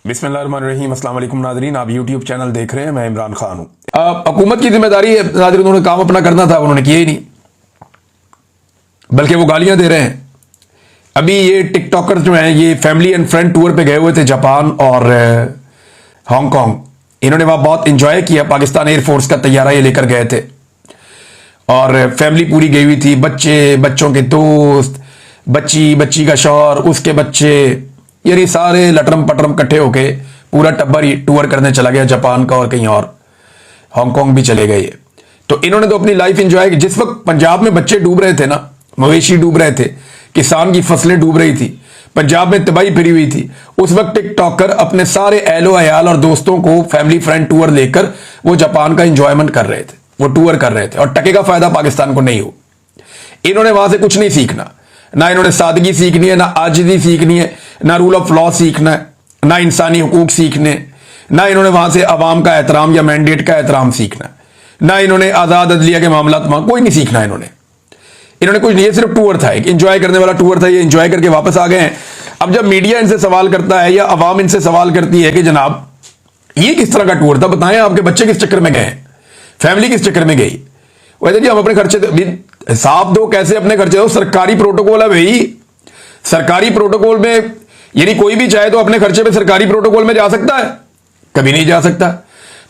बिस्मिल्लाहिर्रहमानिर्रहीम, अस्सलाम वालेकुम नाज़रीन। आप यूट्यूब चैनल देख रहे हैं, मैं इमरान खान हूँ। हुकूमत की जिम्मेदारी है नाज़रीन, उन्होंने काम अपना करना था, उन्होंने किया ही नहीं, बल्कि वो गालियां दे रहे हैं। अभी ये टिकटॉकर जो हैं, ये फैमिली एंड फ्रेंड टूर पे गए हुए थे जापान और हांगकांग। इन्होंने वहाँ बहुत इंजॉय किया, पाकिस्तान एयरफोर्स का तैयारा ये लेकर गए थे और फैमिली पूरी गई हुई थी, बच्चे, बच्चों के दोस्त, बच्ची का शौहर, उसके बच्चे, यानी सारे लटरम पटरम इकट्ठे होके पूरा टब्बर ही टूर करने चला गया जापान का और कहीं और, हांगकांग भी चले गए। तो इन्होंने तो अपनी लाइफ एंजॉय की। जिस वक्त पंजाब में बच्चे डूब रहे थे ना, मवेशी डूब रहे थे, किसान की फसलें डूब रही थी, पंजाब में तबाही फिरी हुई थी, उस वक्त टिकटॉकर अपने सारे एहलो अयाल और दोस्तों को फैमिली फ्रेंड टूर लेकर वो जापान का एंजॉयमेंट कर रहे थे, वो टूर कर रहे थे और टके का फायदा पाकिस्तान को नहीं हो। इन्होंने वहां से कुछ नहीं सीखना, ना इन्होंने सादगी सीखनी है, ना आजिज़ी सीखनी है, ना रूल ऑफ लॉ सीखना है, ना इंसानी हुकूक सीखने, ना इन्होंने वहां से अवाम का एहतराम या मैंडेट का एहतराम सीखना, ना इन्होंने आज़ाद अदलिया के मामला कोई नहीं सीखना। इन्होंने कुछ नहीं, सिर्फ टूर था, एक इंजॉय करने वाला टूर था, ये इंजॉय करके वापस आ गए हैं। अब जब मीडिया इनसे सवाल करता है या अवाम इनसे सवाल करती है कि जनाब ये किस तरह का टूर था, बताएं, आपके बच्चे किस चक्कर में गए, फैमिली किस चक्कर में गई, वैसे जी हम अपने खर्चे हिसाब दो, कैसे अपने खर्चे दो, सरकारी प्रोटोकॉल है भाई। सरकारी प्रोटोकॉल में यानी कोई भी चाहे तो अपने खर्चे पे सरकारी प्रोटोकॉल में जा सकता है, कभी नहीं जा सकता।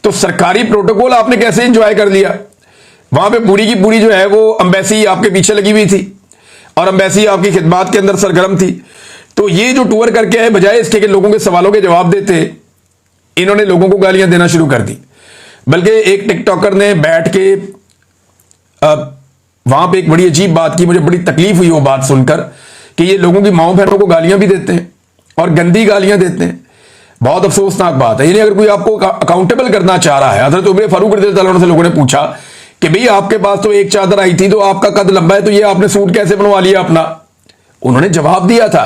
तो सरकारी प्रोटोकॉल आपने कैसे एंजॉय कर लिया? वहां पे पूरी की पूरी जो है वो एम्बेसी आपके पीछे लगी हुई थी और एम्बेसी आपकी खिदमत के अंदर सरगर्म थी। तो ये जो टूर करके आए, बजाय इसके कि लोगों के सवालों के जवाब देते, इन्होंने लोगों को गालियां देना शुरू कर दी। बल्कि एक टिकटॉकर ने बैठ के वहां पे एक बड़ी अजीब बात की, मुझे बड़ी तकलीफ हुई वो बात सुनकर कि ये लोगों की माओ बहनों को गालियां भी देते हैं और गंदी गालियां देते हैं। बहुत अफसोसनाक बात है। यानी अगर कोई आपको अकाउंटेबल करना चाह रहा है, हज़रत उमर फारूक रज़ियल्लाहु अन्हु से लोगों ने पूछा कि भाई आपके पास तो एक चादर आई थी, तो आपका कद लंबा है, तो ये आपने सूट कैसे बनवा लिया अपना? उन्होंने जवाब दिया था,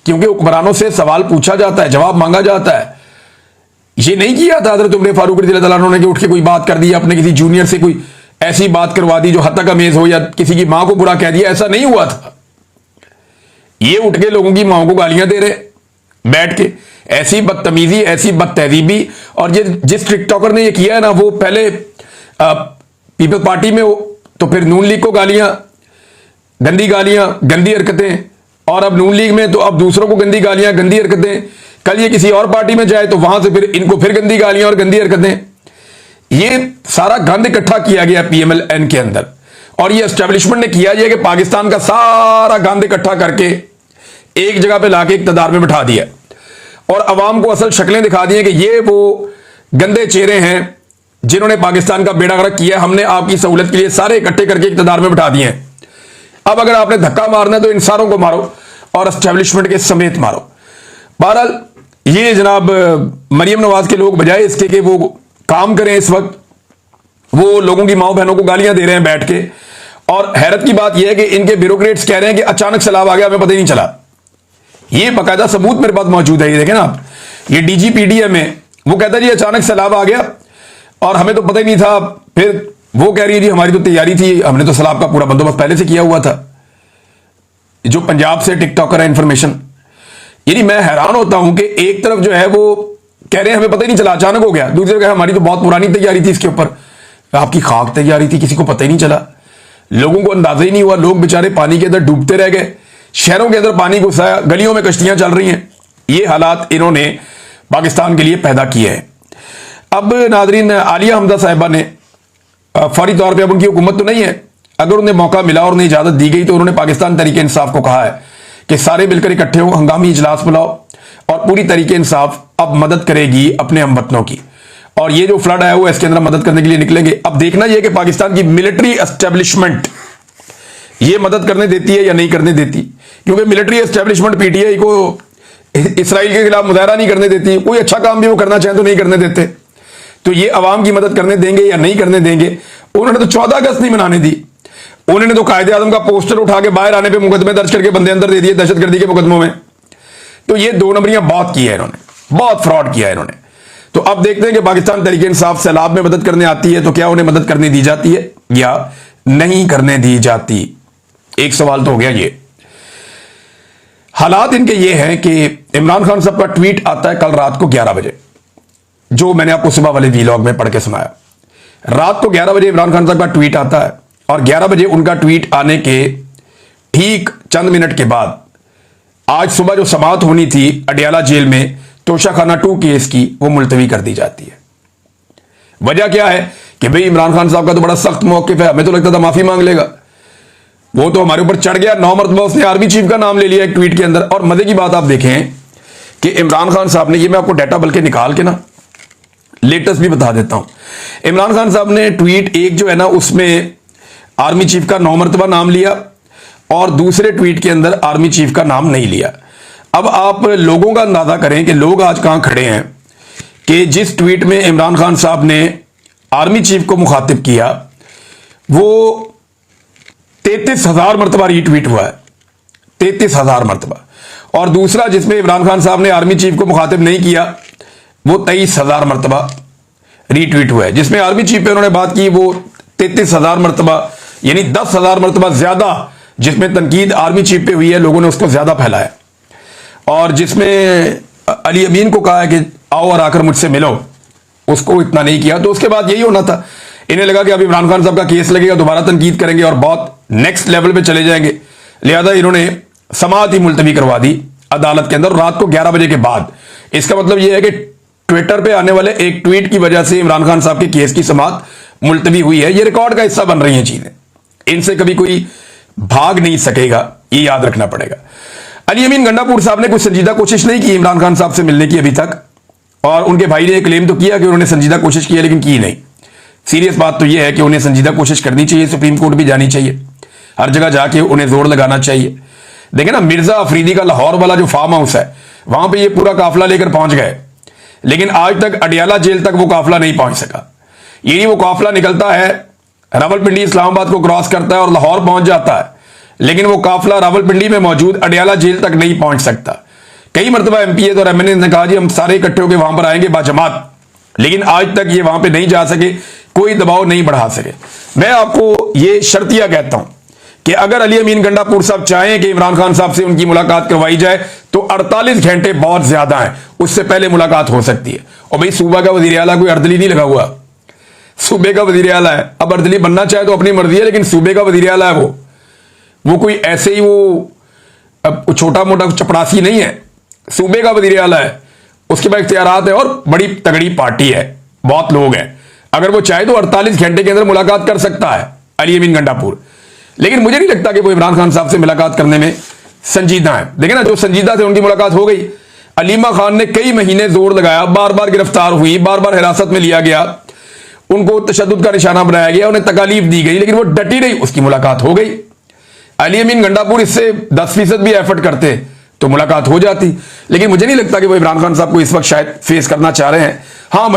क्योंकि हुक्मरानों से सवाल पूछा जाता है, जवाब मांगा जाता है। ये नहीं किया था हज़रत उमर फारूक रज़ियल्लाहु अन्हु ने कि उठ के कोई बात कर दी, अपने किसी जूनियर से कोई ऐसी बात करवा दी जो हद तक अमेज हो, या किसी की मां को बुरा कह दिया, ऐसा नहीं हुआ था। ये उठ के लोगों की मां को गालियां दे रहे बैठ के, ऐसी बदतमीजी, ऐसी बदतहजीबी। और जिस टिकटॉकर ने ये किया है ना, वो पहले पीपल पार्टी में हो, तो फिर नून लीग को गालियां, गंदी गालियां, गंदी हरकतें, और अब नून लीग में तो अब दूसरों को गंदी गालियां, गंदी हरकतें। कल ये किसी और पार्टी में जाए तो वहां से फिर इनको फिर गंदी गालियां और गंदी हरकतें। ये सारा गंद इकट्ठा किया गया पीएमएलएन के अंदर, और ये एस्टेब्लिशमेंट ने किया कि पाकिस्तान का सारा गंद इकट्ठा करके एक जगह पे लाके इक्तदार में बिठा दिया और अवाम को असल शक्लें दिखा दी कि ये वो गंदे चेहरे हैं जिन्होंने पाकिस्तान का बेड़ा गर्क किया। हमने आपकी सहूलत के लिए सारे इकट्ठे करके इक्तदार में बिठा दिए हैं। अब अगर आपने धक्का मारना है तो इन सारों को मारो और एस्टेब्लिशमेंट के समेत मारो। बहरहाल ये जनाब मरियम नवाज के लोग, बजाय इसके कि वो काम करें, इस वक्त वो लोगों की माओ बहनों को गालियां दे रहे हैं बैठ के। और हैरत की बात यह है कि इनके ब्यूरोक्रेट्स कह रहे हैं कि अचानक सैलाब आ गया, हमें पता ही नहीं चला। ये बाकायदा सबूत मेरे पास मौजूद है, ये देखें ना आप, ये डीजीपीडीएम में वो कहता है जी अचानक सैलाब आ गया और हमें तो पता ही नहीं था। फिर वो कह रही है जी हमारी तो तैयारी थी, हमने तो सैलाब का पूरा बंदोबस्त पहले से किया हुआ था। जो पंजाब से टिकटॉकर है इन्फॉर्मेशन, यानी मैं हैरान होता हूं कि एक तरफ जो है वो कह रहे हैं हमें पता ही नहीं चला, अचानक हो गया, दूसरी जगह हमारी तो बहुत पुरानी तैयारी थी इसके ऊपर। आपकी खाक तैयारी थी, किसी को पता ही नहीं चला, लोगों को अंदाजा ही नहीं हुआ, लोग बेचारे पानी के अंदर डूबते रह गए, शहरों के अंदर पानी घुसाया, गलियों में कश्तियां चल रही हैं। ये हालात इन्होंने पाकिस्तान के लिए पैदा किए हैं। अब नाजरीन, आलिया हमजा साहिबा ने फौरी तौर पर, अब उनकी हुकूमत तो नहीं है, अगर उन्हें मौका मिला और उन्हें इजाजत दी गई तो उन्होंने पाकिस्तान तरीके इंसाफ को कहा है कि सारे मिलकर इकट्ठे हो, हंगामी इजलास बुलाओ और पूरी तरीके इंसाफ अब मदद करेगी अपने हमवतनों की। और ये जो फ्लड आया हुआ है इसके अंदर मदद करने के लिए निकलेंगे। अब देखना यह कि पाकिस्तान की मिलिट्री एस्टेब्लिशमेंट ये मदद करने देती है या नहीं करने देती, क्योंकि मिलिट्री एस्टेब्लिशमेंट पीटीआई को इसराइल के खिलाफ मुजाहरा नहीं करने देती। कोई अच्छा काम भी वो करना चाहें तो नहीं करने देते। तो ये अवाम की मदद करने देंगे या नहीं करने देंगे? उन्होंने तो 14 अगस्त नहीं मनाने दी, उन्होंने तो कायदे आजम का पोस्टर उठा के बाहर आने पे मुकदमे दर्ज करके बंदे अंदर दे दिए दहशतगर्दी के मुकदमों में। तो ये दो नंबरियां बहुत की है इन्होंने, बहुत फ्रॉड किया है इन्होंने। तो अब देखते हैं कि पाकिस्तान तरीके इंसाफ सैलाब में मदद करने आती है तो क्या उन्हें मदद करने दी जाती है या नहीं करने दी जाती। एक सवाल तो हो गया ये। हालात इनके ये हैं कि इमरान खान साहब का ट्वीट आता है कल रात को 11 बजे, जो मैंने आपको सुबह वाले वीलॉग में पढ़ के सुनाया। रात को 11 बजे इमरान खान साहब का ट्वीट आता है और 11 बजे उनका ट्वीट आने के ठीक चंद मिनट के बाद आज सुबह जो समाअत होनी थी अडियाला जेल में तोशाखाना 2 केस की, वो मुलतवी कर दी जाती है। वजह क्या है कि भाई इमरान खान साहब का तो बड़ा सख्त मौकिफ है, हमें तो लगता था माफी मांग लेगा, वो तो हमारे ऊपर चढ़ गया। 9 मरतबा उसने आर्मी चीफ का नाम ले लिया एक ट्वीट के अंदर। और मजे की बात आप देखें कि इमरान खान साहब ने, ये मैं आपको डाटा बल्कि निकाल के ना लेटेस्ट भी बता देता हूं, इमरान खान साहब ने ट्वीट एक जो है ना उसमें आर्मी चीफ का 9 मरतबा नाम लिया और दूसरे ट्वीट के अंदर आर्मी चीफ का नाम नहीं लिया। अब आप लोगों का अंदाजा करें कि लोग आज कहां खड़े हैं कि जिस ट्वीट में इमरान खान साहब ने आर्मी चीफ को मुखातिब किया वो 33,000 मरतबा रीट्वीट हुआ है, 33,000 मरतबा। और दूसरा जिसमें इमरान खान साहब ने आर्मी चीफ को मुखातिब नहीं किया वो 23,000 मरतबा रीट्वीट हुआ है। जिसमें आर्मी चीफ पे उन्होंने बात की वो 33,000 मरतबा, यानी 10,000 मरतबा ज्यादा जिसमें तनकीद आर्मी चीफ पे हुई है, लोगों ने उसको ज्यादा फैलाया। और जिसमें अली अमीन को कहा है कि आओ और आकर मुझसे मिलो, उसको इतना नहीं किया। तो उसके बाद यही होना था, इन्हें लगा कि अब इमरान खान साहब का केस लगेगा, दोबारा तनकीद करेंगे और बहुत नेक्स्ट लेवल पे चले जाएंगे, लिहाजा इन्होंने समाअत ही मुलतवी करवा दी अदालत के अंदर रात को 11 बजे के बाद। इसका मतलब यह है कि ट्विटर पे आने वाले एक ट्वीट की वजह से इमरान खान साहब के केस की समाअत मुलतवी हुई है। ये रिकॉर्ड का हिस्सा बन रही हैं चीजें, इनसे कभी कोई भाग नहीं सकेगा, ये याद रखना पड़ेगा। अली अमीन गंडापुर साहब ने कुछ संजीदा कोशिश नहीं की इमरान खान साहब से मिलने की अभी तक, और उनके भाई ने क्लेम तो किया कि उन्होंने संजीदा कोशिश की है, लेकिन की नहीं। सीरियस बात तो यह है कि उन्हें संजीदा कोशिश करनी चाहिए, सुप्रीम कोर्ट भी जानी चाहिए, हर जगह जाके उन्हें जोर लगाना चाहिए। देखें ना, मिर्जा अफरीदी का लाहौर वाला जो फार्म हाउस है वहां पे ये पूरा काफिला लेकर पहुंच गए, लेकिन आज तक अडियाला जेल तक वो काफिला नहीं पहुंच सका। यही वो काफिला निकलता है, रावलपिंडी इस्लामाबाद को क्रॉस करता है और लाहौर पहुंच जाता है, लेकिन वो काफिला रावलपिंडी में मौजूद अडियाला जेल तक नहीं पहुंच सकता। कई मरतबा एमपीए और एमएनए ने कहा जी हम सारे इकट्ठे होकर वहां पर आएंगे बाजमात, लेकिन आज तक ये वहां पे नहीं जा सके, कोई दबाव नहीं बढ़ा सके। मैं आपको ये शर्तिया कहता हूं कि अगर अली अमीन गंडापुर साहब चाहें कि इमरान खान साहब से उनकी मुलाकात करवाई जाए तो 48 घंटे बहुत ज्यादा है, उससे पहले मुलाकात हो सकती है। और भाई सूबा का वजीर आला कोई अर्दली नहीं लगा हुआ, सूबे का वजीर आला है। अब अर्दली बनना चाहे तो अपनी मर्जी है, लेकिन सूबे का वजीर आला है वो कोई ऐसे ही वो छोटा मोटा चपरासी नहीं है, सूबे का वजीर आला है, उसके पास इख्तियारात है और बड़ी तगड़ी पार्टी है, बहुत लोग हैं। अगर वो चाहे तो 48 घंटे के अंदर मुलाकात कर सकता है अली अमीन गंडापुर, लेकिन मुझे नहीं लगता कि वो इमरान खान साहब से मुलाकात करने में संजीदा है। देखिए ना, जो संजीदा थे उनकी मुलाकात हो गई। अलीमा खान ने कई महीने जोर लगाया, बार बार गिरफ्तार हुई, बार बार हिरासत में लिया गया, उनको तशद्दुद का निशाना बनाया गया, उन्हें तकालीफ दी गई, लेकिन वो डटी रही, उसकी मुलाकात हो गई। अली अमीन गंडापुर इससे 10% भी एफर्ट करते तो मुलाकात हो जाती, लेकिन मुझे नहीं लगता कि वो इमरान खान साहब को इस वक्त शायद फेस करना चाह रहे हैं। हाँ